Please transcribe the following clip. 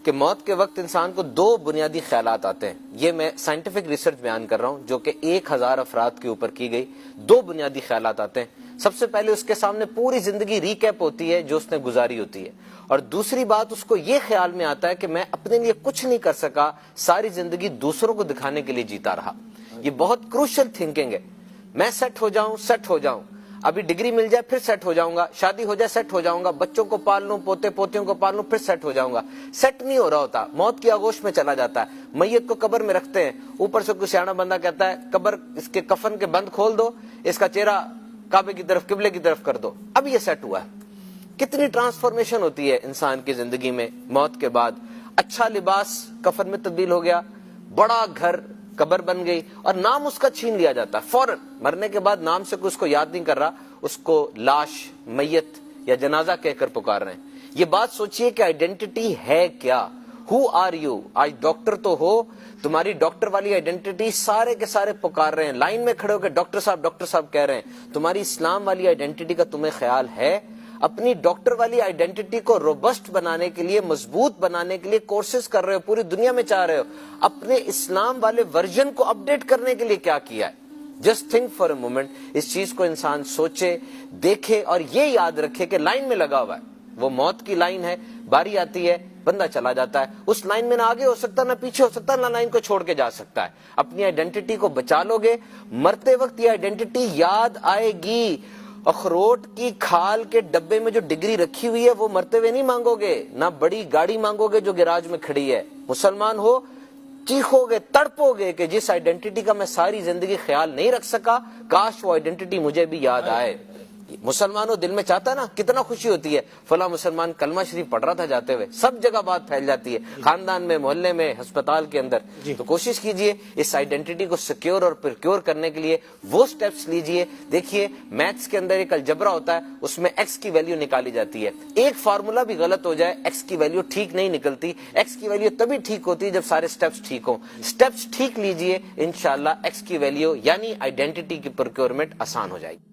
کہ موت کے وقت انسان کو دو بنیادی خیالات آتے ہیں. یہ میں سائنٹیفک ریسرچ بیان کر رہا ہوں جو کہ 1000 افراد کے اوپر کی گئی. دو بنیادی خیالات آتے ہیں. سب سے پہلے اس کے سامنے پوری زندگی ریکیپ ہوتی ہے جو اس نے گزاری ہوتی ہے, اور دوسری بات اس کو یہ خیال میں آتا ہے کہ میں اپنے لیے کچھ نہیں کر سکا, ساری زندگی دوسروں کو دکھانے کے لیے جیتا رہا. یہ بہت کروشل تھنکنگ ہے. میں سیٹ ہو جاؤں, ابھی ڈگری مل جائے پھر سیٹ ہو جاؤں گا, شادی ہو جائے سیٹ ہو جاؤں گا, بچوں کو پال لوں, پوتے پوتیوں کو پال لوں, پھر سیٹ ہو جاؤں گا. سیٹ نہیں ہو رہا ہوتا, موت کی آغوش میں چلا جاتا ہے. میت کو قبر میں رکھتے ہیں, اوپر سے کوئی سیاڑا بندہ کہتا ہے قبر اس کے کفن کے بند کھول دو, اس کا چہرہ کعبے کی طرف قبلے کی طرف کر دو, اب یہ سیٹ ہوا ہے. کتنی ٹرانسفارمیشن ہوتی ہے انسان کی زندگی میں موت کے بعد. اچھا لباس کفن میں تبدیل ہو گیا, بڑا گھر قبر بن گئی, اور نام اس کا چھین لیا جاتا ہے فوراً. مرنے کے بعد نام سے کوئی اس کو یاد نہیں کر رہا, اس کو لاش, میت یا جنازہ کہہ کر پکار رہے ہیں. یہ بات سوچئے کہ آئیڈینٹی ہے کیا. Who are you. آج ڈاکٹر تو ہو, تمہاری ڈاکٹر والی آئیڈینٹی سارے کے سارے پکار رہے ہیں, لائن میں کھڑے ہو کے ڈاکٹر صاحب کہہ رہے ہیں. تمہاری اسلام والی آئیڈینٹی کا تمہیں خیال ہے؟ اپنی ڈاکٹر والی آئیڈینٹی کو روبسٹ بنانے کے لیے, مضبوط بنانے کے لیے کورسز کر رہے ہو, پوری دنیا میں چاہ رہے ہو. اپنے اسلام والے ورژن کو اپڈیٹ کرنے کے لیے کیا کیا ہے؟ Just think for a moment. اس چیز کو انسان سوچے, دیکھے, اور یہ یاد رکھے کہ لائن میں لگا ہوا ہے. وہ موت کی لائن ہے, باری آتی ہے, بندہ چلا جاتا ہے. اس لائن میں نہ آگے ہو سکتا, نہ پیچھے ہو سکتا, نہ لائن کو چھوڑ کے جا سکتا ہے. اپنی آئیڈینٹی کو بچا لو گے, مرتے وقت یہ آئیڈینٹی یاد آئے گی. اخروٹ کی کھال کے ڈبے میں جو ڈگری رکھی ہوئی ہے وہ مرتے ہوئے نہیں مانگو گے, نہ بڑی گاڑی مانگو گے جو گیراج میں کھڑی ہے. مسلمان ہو, چیخو گے, تڑپو گے کہ جس آئیڈینٹی کا میں ساری زندگی خیال نہیں رکھ سکا, کاش وہ آئیڈینٹی مجھے بھی یاد آئے. مسلمانوں دل میں چاہتا ہے نا, کتنا خوشی ہوتی ہے فلاں مسلمان کلمہ شریف پڑھ رہا تھا جاتے ہوئے, سب جگہ بات پھیل جاتی ہے, خاندان میں, محلے میں, ہسپتال کے اندر. تو کوشش کیجئے اس آئیڈینٹی کو سیکیور اور پرکیور کرنے کے لیے وہ سٹیپس لیجئے. دیکھیے میتھس کے اندر ایک الجبرا ہوتا ہے, اس میں ایکس کی ویلیو نکالی جاتی ہے. ایک فارمولا بھی غلط ہو جائے, ایکس کی ویلیو ٹھیک نہیں نکلتی. ایکس کی ویلیو تبھی ٹھیک ہوتی ہے جب سارے سٹیپس ٹھیک ہوں. سٹیپس ٹھیک لیجئے, انشاءاللہ ایکس کی ویلیو یعنی آئیڈینٹی کی پرکیورمنٹ آسان ہو جائے گی.